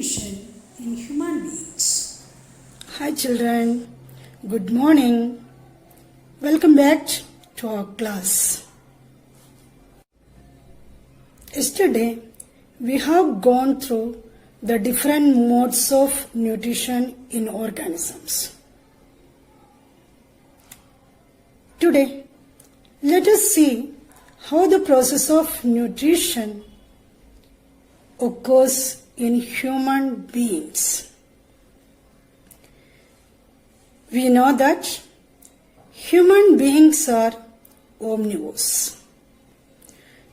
nutrition in human beings. Hi children, good morning. Welcome back to our class. Yesterday we have gone through the different modes of nutrition in organisms. Today let us see how the process of nutrition occurs in human beings. We know that human beings are omnivores.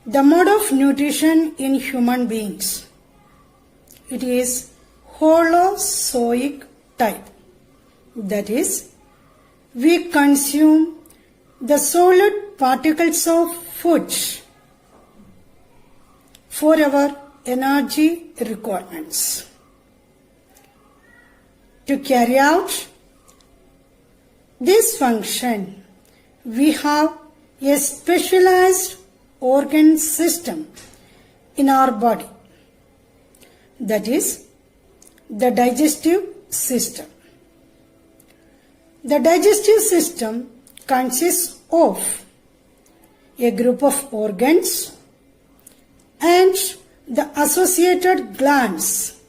The mode of nutrition in human beings, it is holozoic type. That is, we consume the solid particles of food for our energy requirements. To carry out this function, we have a specialized organ system in our body, that is, the digestive system. The digestive system consists of a group of organs and the associated glands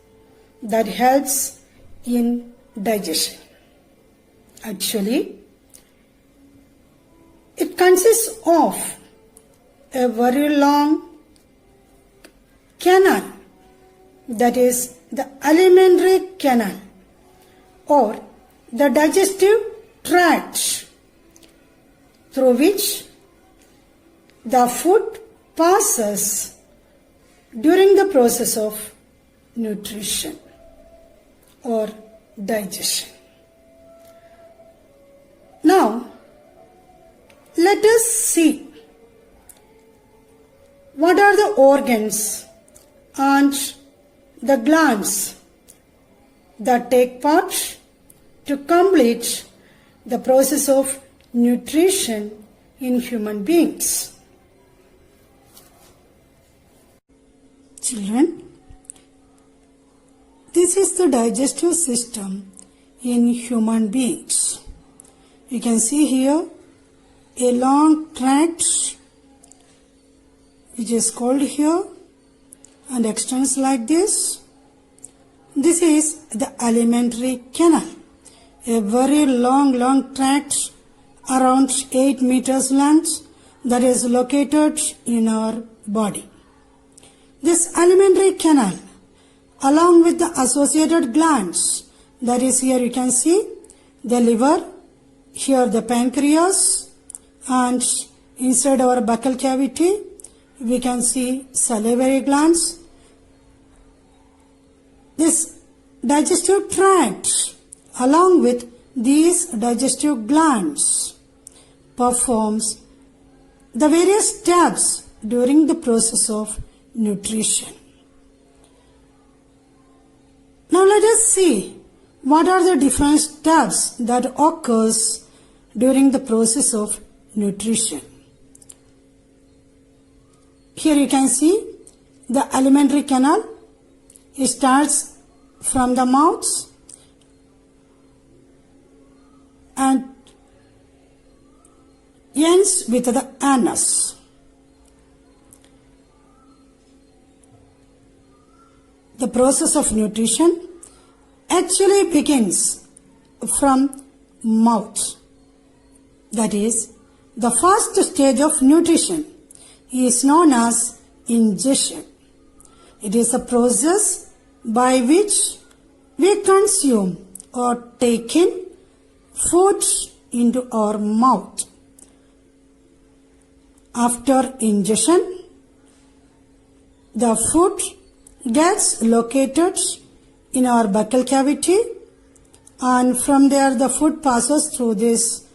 that helps in digestion. Actually, it consists of a very long canal, that is the alimentary canal or the digestive tract, through which the food passes during the process of nutrition or digestion. Now, let us see what are the organs and the glands that take part to complete the process of nutrition in human beings. Children, this is the digestive system in human beings. You can see here a long tract which is called here and extends like this. This is the alimentary canal, a very long tract around 8 meters length that is located in our body. This alimentary canal, along with the associated glands, that is, here you can see the liver, here the pancreas, and inside our buccal cavity we can see salivary glands. This digestive tract, along with these digestive glands, performs the various steps during the process of nutrition. Now let us see what are the different steps that occurs during the process of nutrition. Here you can see the alimentary canal. It starts from the mouth and ends with the anus. The process of nutrition actually begins from mouth. That is, the first stage of nutrition is known as ingestion. It is a process by which we consume or take in food into our mouth. After ingestion, the food gets located in our buccal cavity, and from there the food passes through this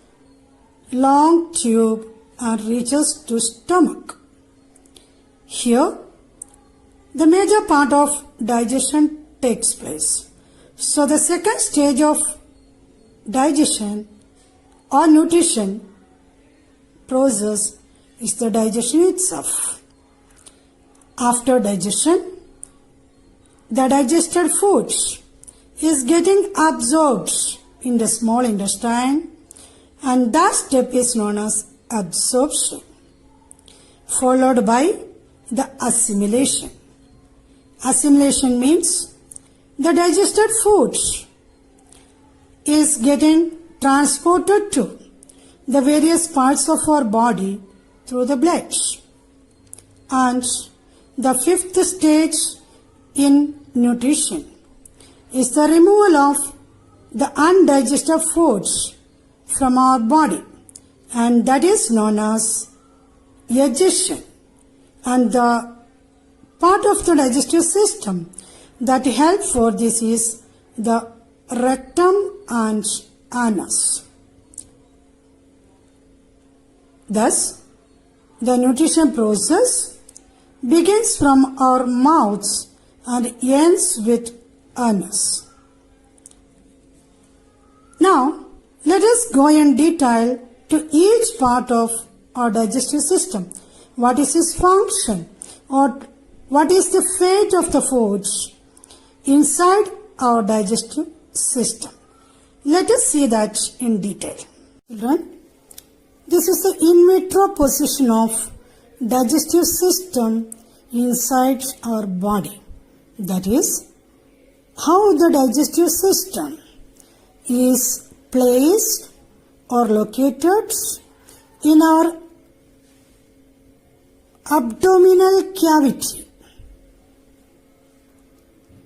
long tube and reaches to stomach. Here, the major part of digestion takes place. So the second stage of digestion or nutrition process is the digestion itself. After digestion, the digested foods is getting absorbed in the small intestine, and that step is known as absorption, followed by the assimilation. Assimilation means the digested foods is getting transported to the various parts of our body through the blood. And the fifth stage in nutrition is the removal of the undigested foods from our body, and that is known as digestion. And the part of the digestive system that help for this is the rectum and anus. Thus, the nutrition process begins from our mouths and ends with anus. Now, let us go in detail to each part of our digestive system. What is its function, or what is the fate of the foods inside our digestive system? Let us see that in detail. Children, this is the in vitro position of digestive system inside our body. That is, how the digestive system is placed or located in our abdominal cavity.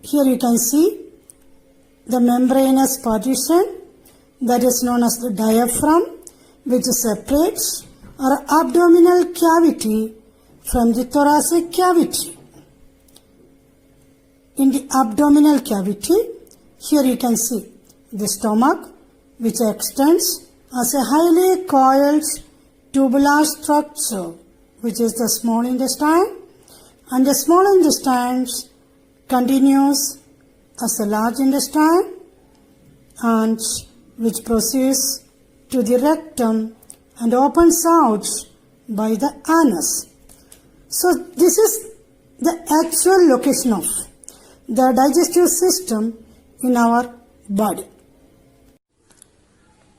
Here you can see the membranous partition that is known as the diaphragm, which separates our abdominal cavity from the thoracic cavity. In the abdominal cavity, here you can see the stomach, which extends as a highly coiled tubular structure, which is the small intestine, and the small intestine continues as a large intestine, and which proceeds to the rectum and opens out by the anus. So this is the actual location of the digestive system in our body.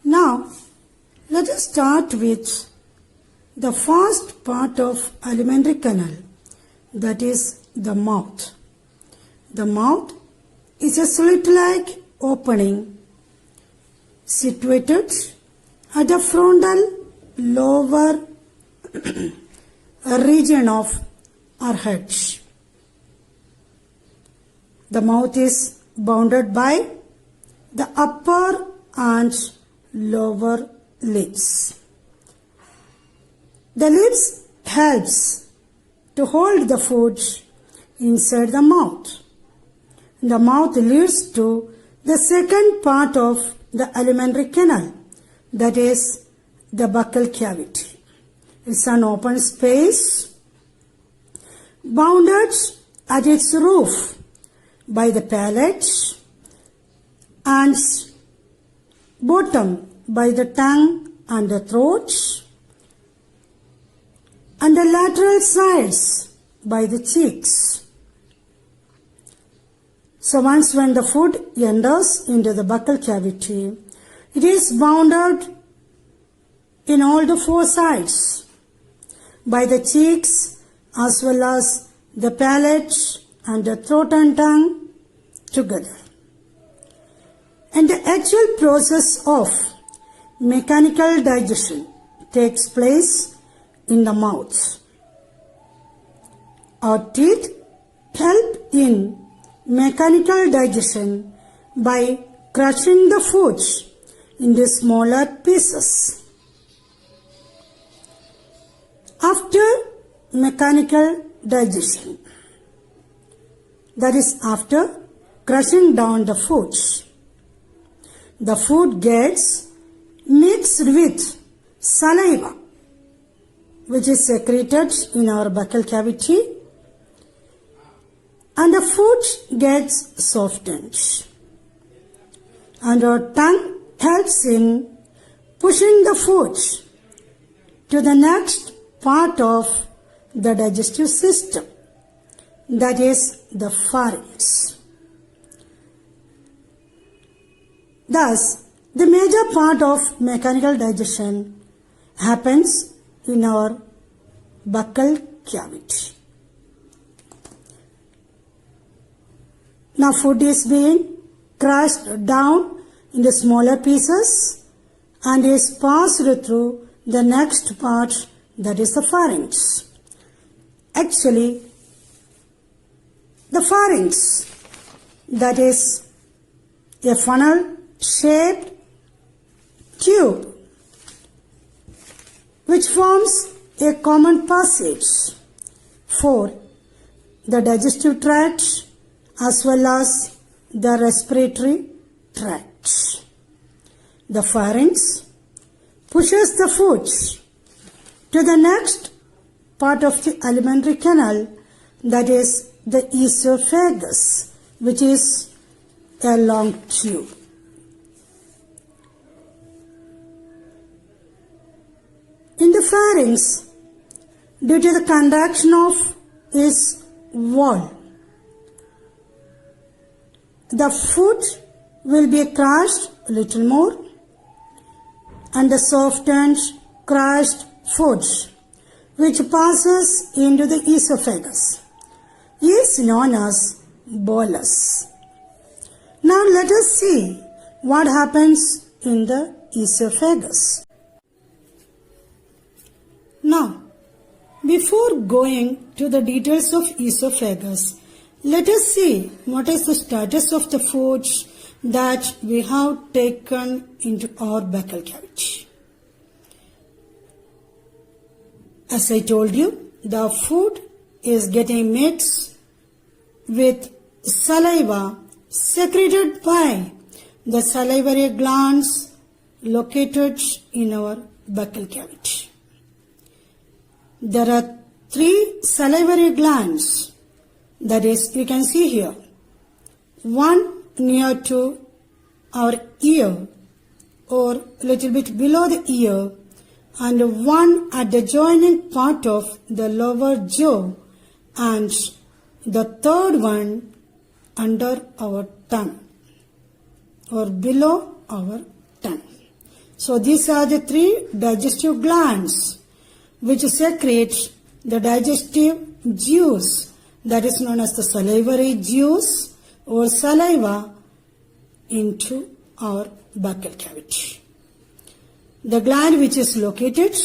Now, let us start with the first part of alimentary canal, that is the mouth. The mouth is a slit-like opening situated at the frontal lower region of our head. The mouth is bounded by the upper and lower lips. The lips helps to hold the food inside the mouth. The mouth leads to the second part of the alimentary canal, that is the buccal cavity. It's an open space bounded at its roof by the palate and bottom by the tongue and the throat, and the lateral sides by the cheeks. So once when the food enters into the buccal cavity, it is bounded in all the four sides by the cheeks as well as the palate and the throat and tongue together. And the actual process of mechanical digestion takes place in the mouth. Our teeth help in mechanical digestion by crushing the food into smaller pieces. After mechanical digestion, that is after crushing down the food gets mixed with saliva, which is secreted in our buccal cavity, and the food gets softened. And our tongue helps in pushing the food to the next part of the digestive system, that is the pharynx. Thus, the major part of mechanical digestion happens in our buccal cavity. Now food is being crushed down into smaller pieces and is passed through the next part, that is the pharynx. Actually, the pharynx, that is a funnel shaped tube which forms a common passage for the digestive tract as well as the respiratory tract. The pharynx pushes the food to the next part of the alimentary canal, that is the esophagus, which is a long tube. In the pharynx, due to the contraction of its wall, the food will be crushed a little more, and the softened crushed food which passes into the esophagus is known as bolus. Now let us see what happens in the esophagus. Now, before going to the details of esophagus, let us see what is the status of the foods that we have taken into our buccal cavity. As I told you, the food is getting mixed with saliva secreted by the salivary glands located in our buccal cavity. There are 3 salivary glands, that is, you can see here, one near to our ear or little bit below the ear, and one at the joining part of the lower jaw, and the third one under our tongue or below our tongue. So these are the 3 digestive glands which secrete the digestive juice, that is known as the salivary juice or saliva, into our buccal cavity. The gland which is located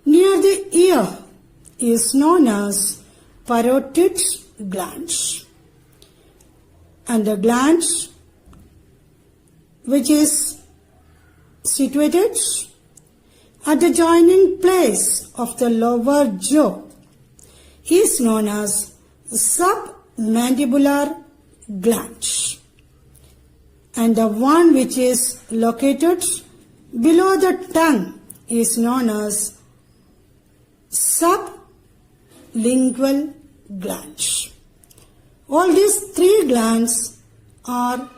near the ear is known as parotid glands, and the glands which is situated at the joining place of the lower jaw is known as submandibular glands, and the one which is located below the tongue is known as sublingual glands. All these 3 glands are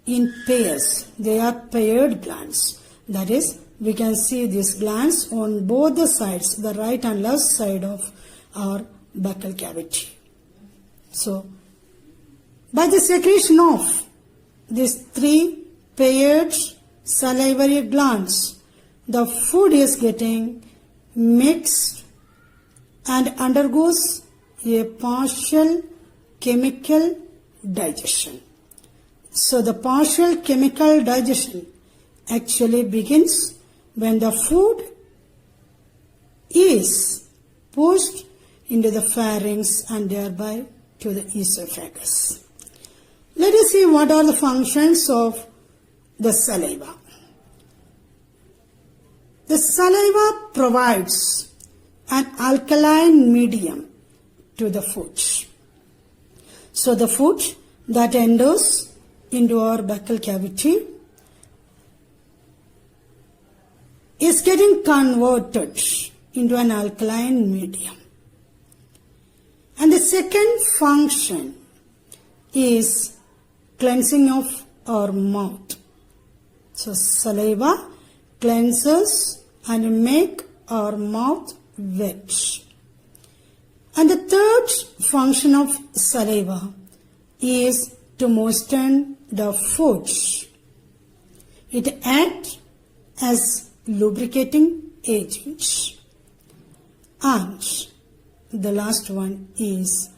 in pairs. They are paired glands. That is, we can see these glands on both the sides, the right and left side of our buccal cavity. So, by the secretion of these 3 paired salivary glands, the food is getting mixed and undergoes a partial chemical digestion. So the partial chemical digestion actually begins when the food is pushed into the pharynx and thereby to the esophagus. Let us see what are the functions of the saliva. The saliva provides an alkaline medium to the food. So the food that enters into our buccal cavity is getting converted into an alkaline medium. And the second function is cleansing of our mouth. So saliva cleanses and make our mouth wet. And the third function of saliva is to moisten the food It acts as lubricating agent. And the last one is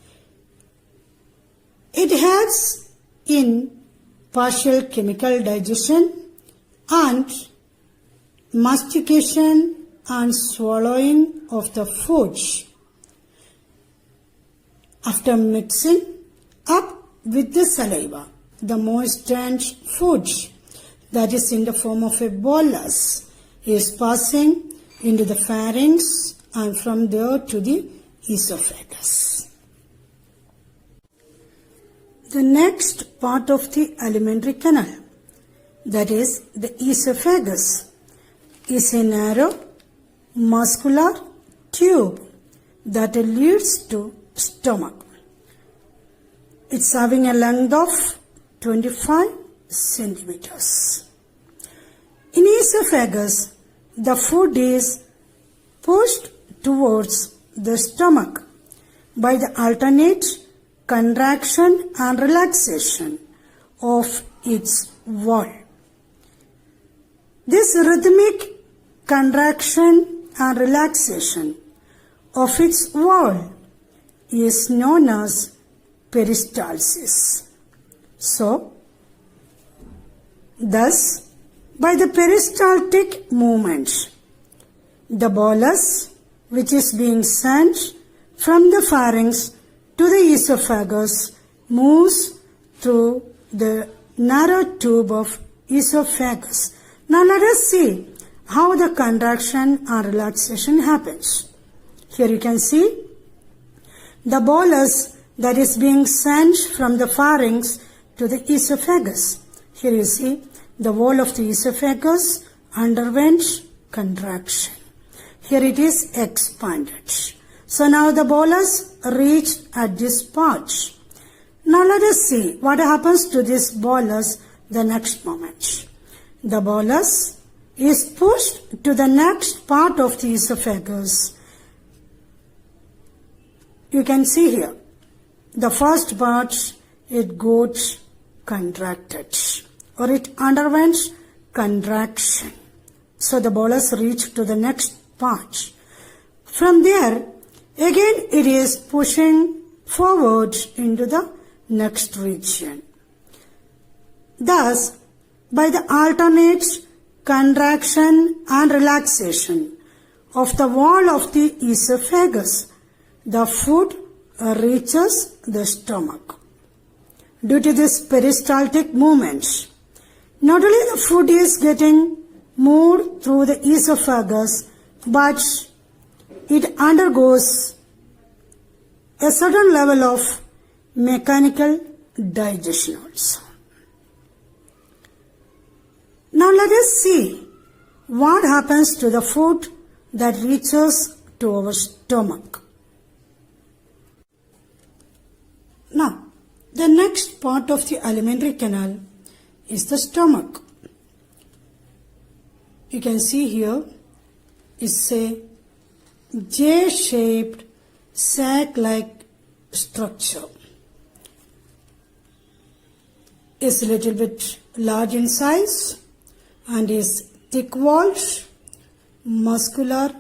it helps in partial chemical digestion and mastication and swallowing of the food. After mixing up with the saliva, the moistened food that is in the form of a bolus is passing into the pharynx and from there to the esophagus. The next part of the alimentary canal, that is the esophagus, is a narrow muscular tube that leads to stomach. It's having a length of 25 centimeters. In esophagus, the food is pushed towards the stomach by the alternate contraction and relaxation of its wall. This rhythmic contraction and relaxation of its wall is known as peristalsis. So, thus, by the peristaltic movement, the bolus which is being sent from the pharynx to the esophagus moves through the narrow tube of esophagus. Now let us see how the contraction and relaxation happens. Here you can see the bolus that is being sent from the pharynx to the esophagus. Here you see the wall of the esophagus underwent contraction. Here it is expanded. So now the bolus reached at this part. Now let us see what happens to this bolus the next moment. The bolus is pushed to the next part of the esophagus. You can see here, the first part, it got contracted or it underwent contraction. So the bolus reached to the next part. From there, again it is pushing forward into the next region. Thus, by the alternate contraction and relaxation of the wall of the esophagus, the food reaches the stomach. Due to this peristaltic movement, not only the food is getting moved through the esophagus, but it undergoes a certain level of mechanical digestion also. Now let us see what happens to the food that reaches to our stomach. Now, the next part of the alimentary canal is the stomach. You can see here is a J-shaped sac-like structure. It's a little bit large in size and is thick-walled muscular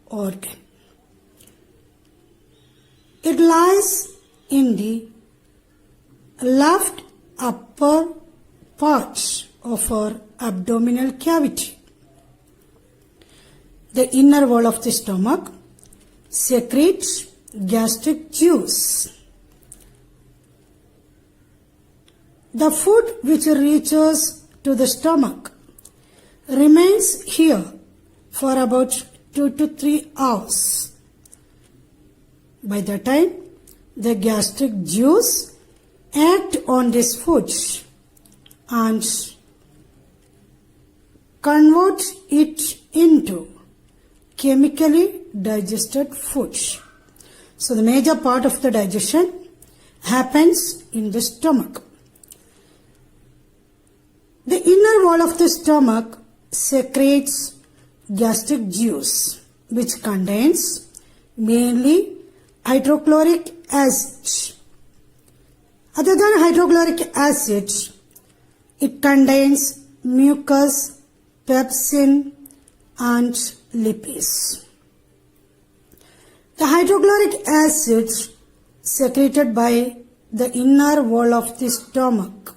organ. It lies in the left upper part of our abdominal cavity. The inner wall of the stomach secretes gastric juice. The food which reaches to the stomach remains here for about 2 to 3 hours. By the time the gastric juice act on this food and convert it into chemically digested food. So the major part of the digestion happens in the stomach. The inner wall of the stomach secretes gastric juice, which contains mainly hydrochloric acid. Other than hydrochloric acid, it contains mucus, pepsin and lipase. The hydrochloric acid secreted by the inner wall of the stomach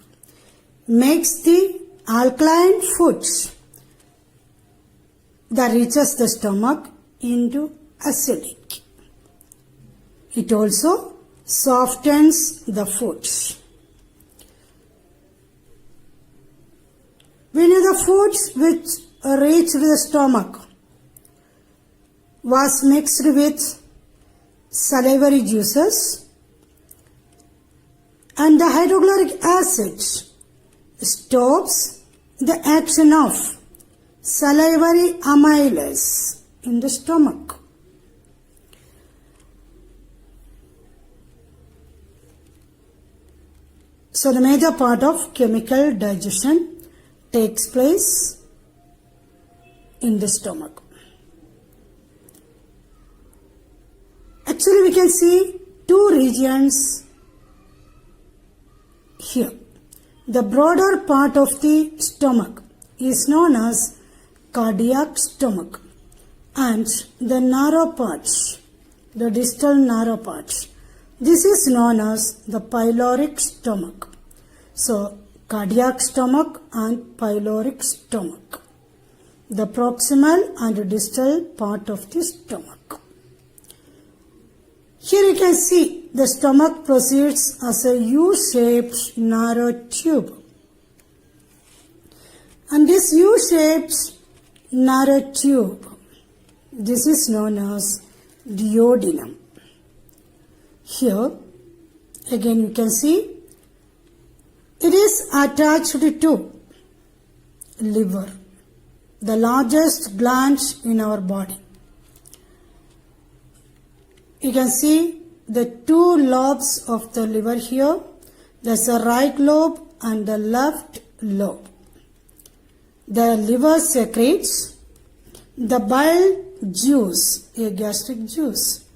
makes the alkaline foods that reaches the stomach into acidic. It also softens the foods. We know the foods which reached the stomach was mixed with salivary juices, and the hydrochloric acid stops the action of salivary amylase in the stomach. So the major part of chemical digestion takes place in the stomach. Actually, we can see two regions here. The broader part of the stomach is known as cardiac stomach, and the narrow parts, the distal narrow parts, this is known as the pyloric stomach. So, cardiac stomach and pyloric stomach, the proximal and distal part of the stomach. Here you can see the stomach proceeds as a U-shaped narrow tube. And this U-shaped narrow tube, this is known as duodenum. Here, again you can see, it is attached to liver, the largest gland in our body. You can see the two lobes of the liver here. There's a right lobe and the left lobe. The liver secretes the bile juice, a gastric juice,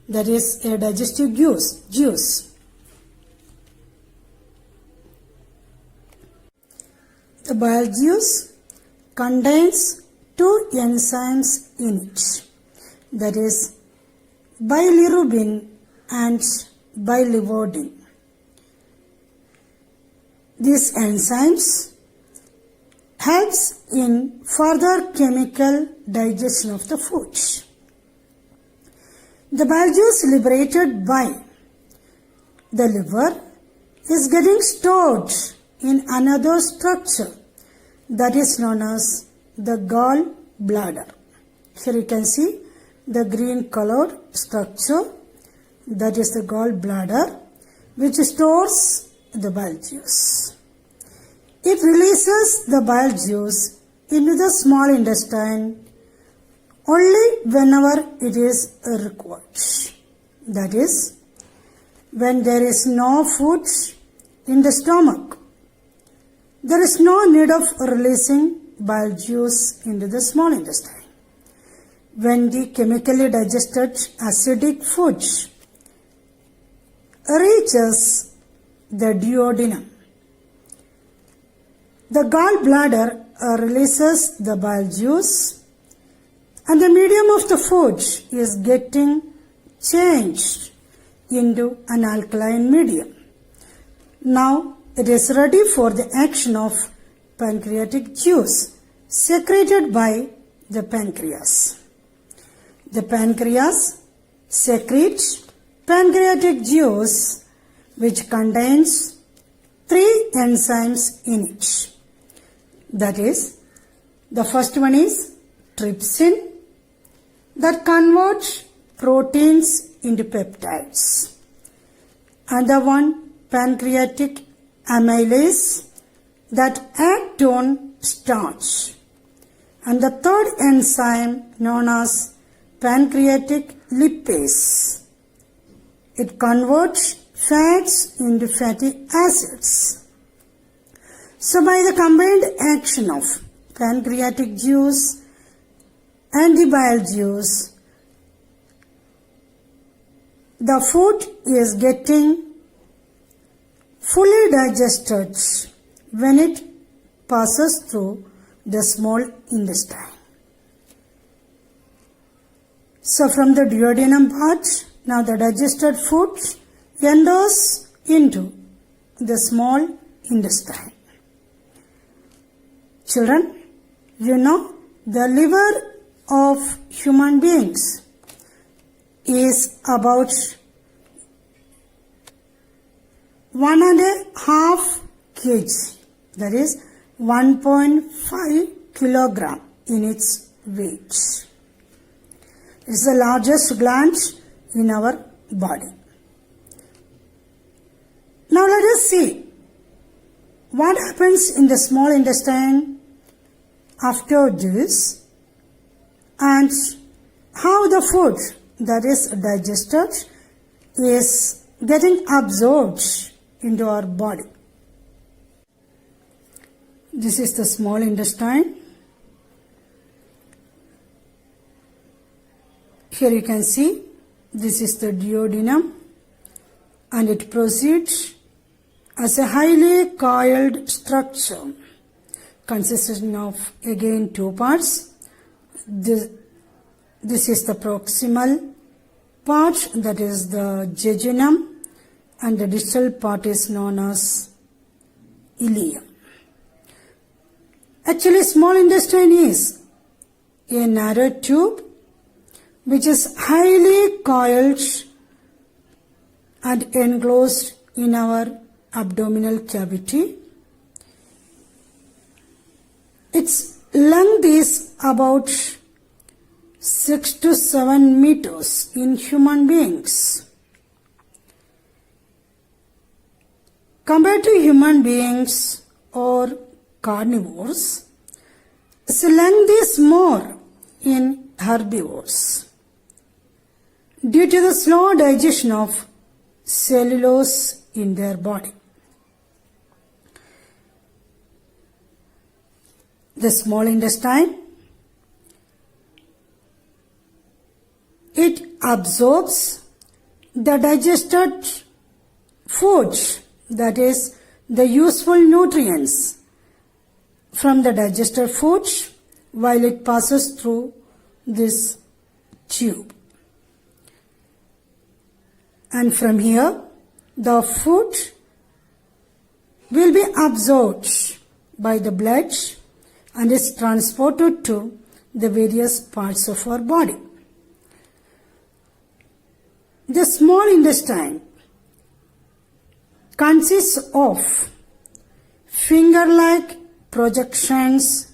that is a digestive juice. The bile juice contains two enzymes in it, that is bilirubin and biliverdin. These enzymes helps in further chemical digestion of the foods. The bile juice liberated by the liver is getting stored in another structure that is known as the gallbladder. Here you can see the green colored structure, that is the gallbladder, which stores the bile juice. It releases the bile juice into the small intestine only whenever it is required. That is, when there is no food in the stomach, there is no need of releasing bile juice into the small intestine. When the chemically digested acidic food reaches the duodenum, the gallbladder releases the bile juice, and the medium of the food is getting changed into an alkaline medium. Now it is ready for the action of pancreatic juice secreted by the pancreas. The pancreas secretes pancreatic juice, which contains 3 enzymes in it. That is, the first one is trypsin, that converts proteins into peptides. Another one, pancreatic amylase, that act on starch. And the third enzyme, known as pancreatic lipase, it converts fats into fatty acids. So by the combined action of pancreatic juice and the bile juice, the food is getting fully digested when it passes through the small intestine. So from the duodenum part, now the digested food enters into the small intestine. Children, you know the liver of human beings is about 1.5 kg, that is 1.5 kilogram in its weight. It's the largest gland in our body. Now let us see what happens in the small intestine after this and how the food that is digested is getting absorbed into our body. This is the small intestine. Here you can see this is the duodenum and it proceeds as a highly coiled structure consisting of again two parts. This is the proximal part, that is the jejunum, and the distal part is known as ileum. Actually, small intestine is a narrow tube which is highly coiled and enclosed in our abdominal cavity. Its length is about 6 to 7 meters in human beings. Compared to human beings or carnivores, its length is more in herbivores due to the slow digestion of cellulose in their body. The small intestine, it absorbs the digested food, that is the useful nutrients from the digested food while it passes through this tube. And from here, the food will be absorbed by the blood and is transported to the various parts of our body. The small intestine consists of finger-like projections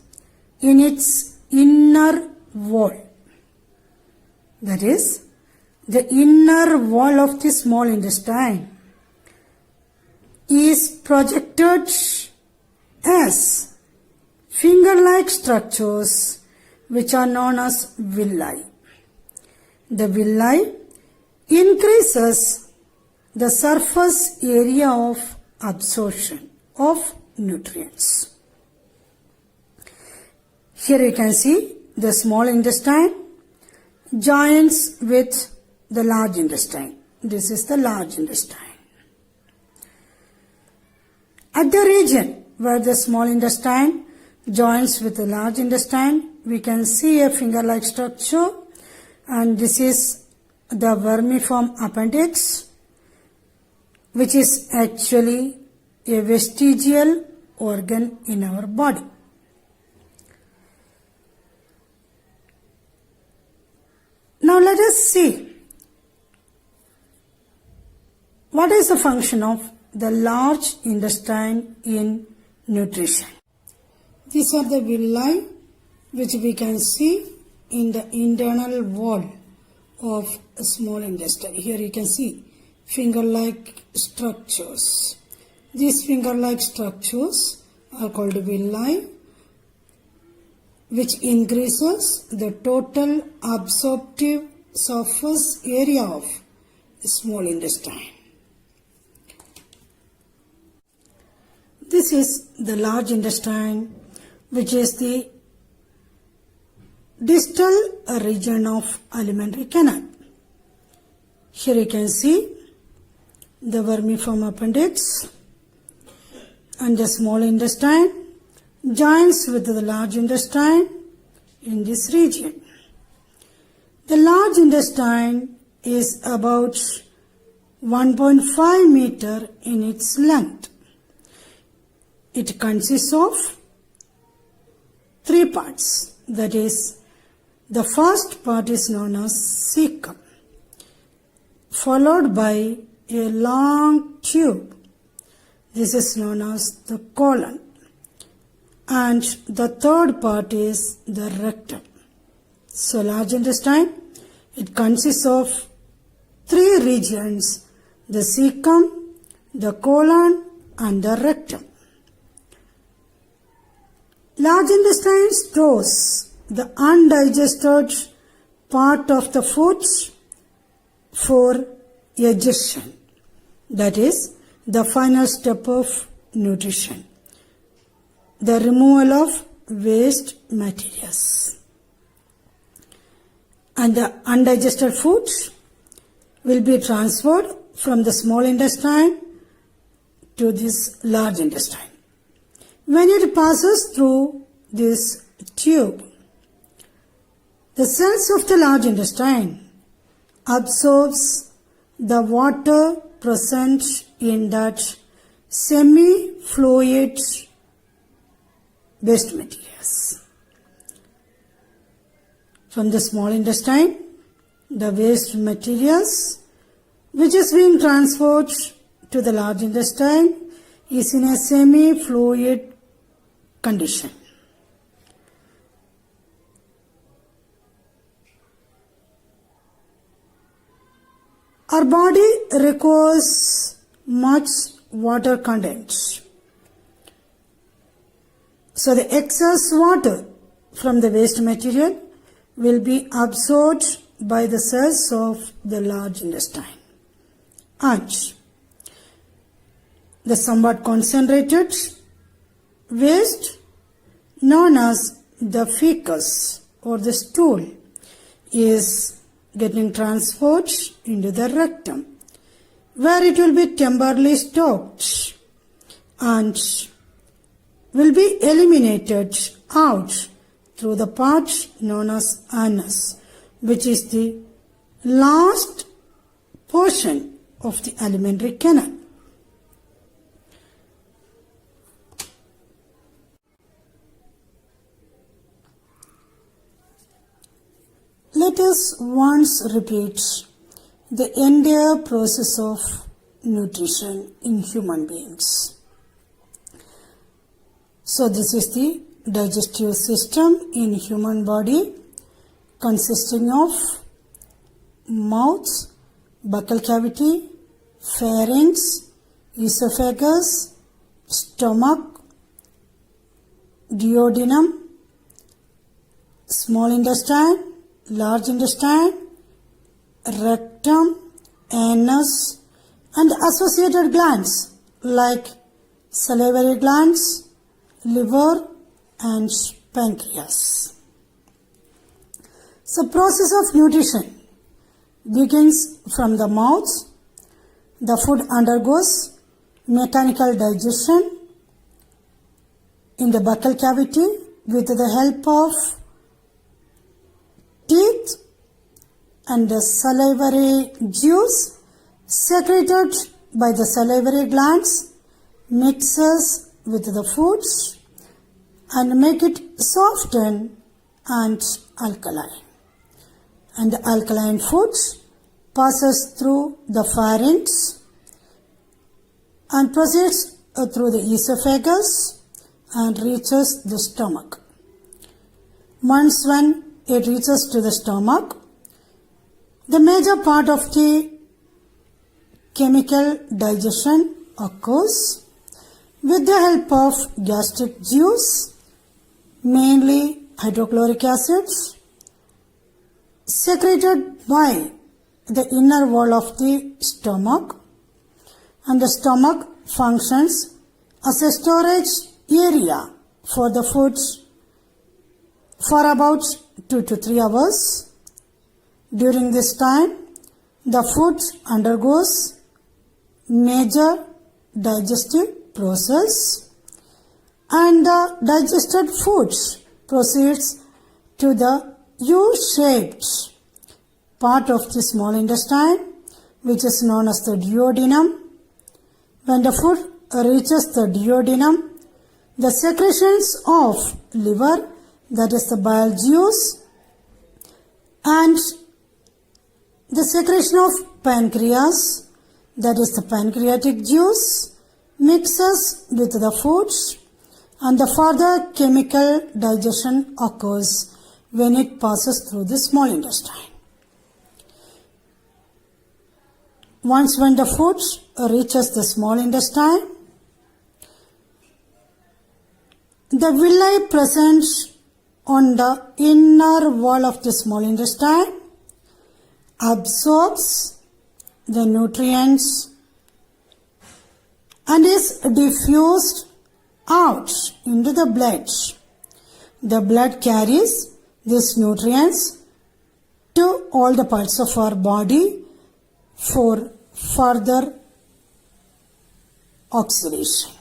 in its inner wall. That is, the inner wall of the small intestine is projected as finger-like structures which are known as villi. The villi increases the surface area of absorption of nutrients. Here you can see the small intestine joins with the large intestine. This is the large intestine. At the region where the small intestine joins with the large intestine, we can see a finger-like structure, and this is the vermiform appendix, which is actually a vestigial organ in our body. Now let us see what is the function of the large intestine in nutrition. These are the villi which we can see in the internal wall of a small intestine. Here you can see finger-like structures. These finger-like structures are called villi, which increases the total absorptive surface area of the small intestine. This is the large intestine, which is the distal region of alimentary canal. Here you can see the vermiform appendix and the small intestine. joins with the large intestine in this region. The large intestine is about 1.5 meter in its length. It consists of three parts. That is, the first part is known as cecum, followed by a long tube. This is known as the colon. And the third part is the rectum. So large intestine, it consists of three regions: the cecum, the colon, and the rectum. Large intestine stores the undigested part of the foods for digestion. That is the final step of nutrition, the removal of waste materials. And the undigested foods will be transferred from the small intestine to this large intestine. When it passes through this tube, the cells of the large intestine absorbs the water present in that semi-fluid waste materials. From the small intestine, the waste materials which is being transferred to the large intestine is in a semi-fluid condition. Our body requires much water content. So the excess water from the waste material will be absorbed by the cells of the large intestine. And the somewhat concentrated waste known as the fecus or the stool is getting transferred into the rectum, where it will be temporarily stored and will be eliminated out through the part known as anus, which is the last portion of the alimentary canal. Let us once repeat the entire process of nutrition in human beings. So this is the digestive system in human body, consisting of mouth, buccal cavity, pharynx, esophagus, stomach, duodenum, small intestine, large intestine, rectum, anus, and associated glands like salivary glands, liver, and pancreas. So process of nutrition begins from the mouth. The food undergoes mechanical digestion in the buccal cavity with the help of teeth, and the salivary juice secreted by the salivary glands mixes with the foods and make it soften and alkaline. And the alkaline foods passes through the pharynx and proceeds through the esophagus and reaches the stomach. Once when it reaches to the stomach, the major part of the chemical digestion occurs with the help of gastric juice, mainly hydrochloric acid, secreted by the inner wall of the stomach, and the stomach functions as a storage area for the foods for about 2 to 3 hours. During this time, the food undergoes major digestive process, and the digested foods proceeds to the U-shaped part of the small intestine, which is known as the duodenum. When the food reaches the duodenum, the secretions of liver, that is the bile juice, and the secretion of pancreas, that is the pancreatic juice, mixes with the foods, and the further chemical digestion occurs when it passes through the small intestine. Once when the food reaches the small intestine, the villi present on the inner wall of the small intestine absorbs the nutrients and is diffused out into the blood. The blood carries these nutrients to all the parts of our body for further oxidation.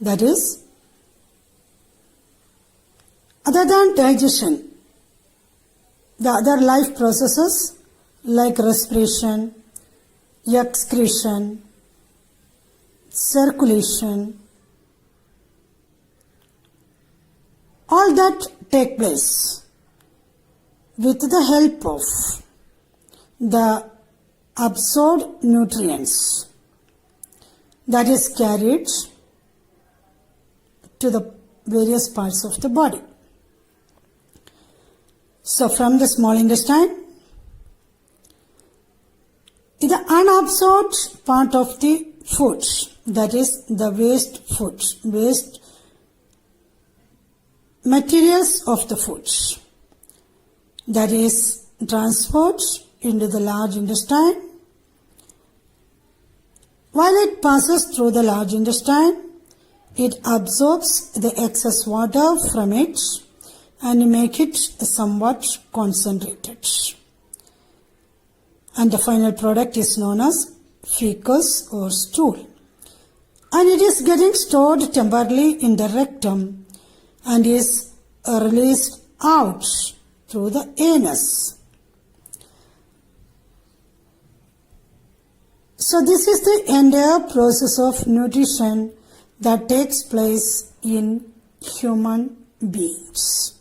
That is, other than digestion, the other life processes like respiration, excretion, circulation, all that take place with the help of the absorbed nutrients that is carried to the various parts of the body. So from the small intestine, the unabsorbed part of the food, that is the waste food, waste materials of the food, that is transferred into the large intestine. While it passes through the large intestine, it absorbs the excess water from it and make it somewhat concentrated. And the final product is known as fecus or stool. And it is getting stored temporarily in the rectum and is released out through the anus. So this is the entire process of nutrition that takes place in human beings.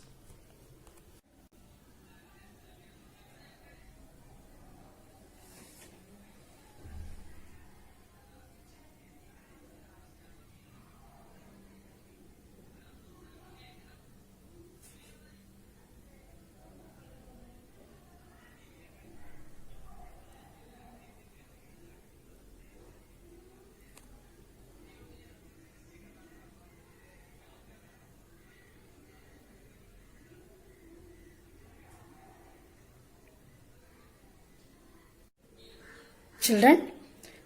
Children,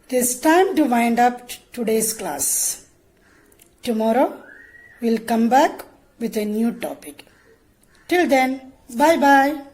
it is time to wind up today's class. Tomorrow, we'll come back with a new topic. Till then, bye-bye.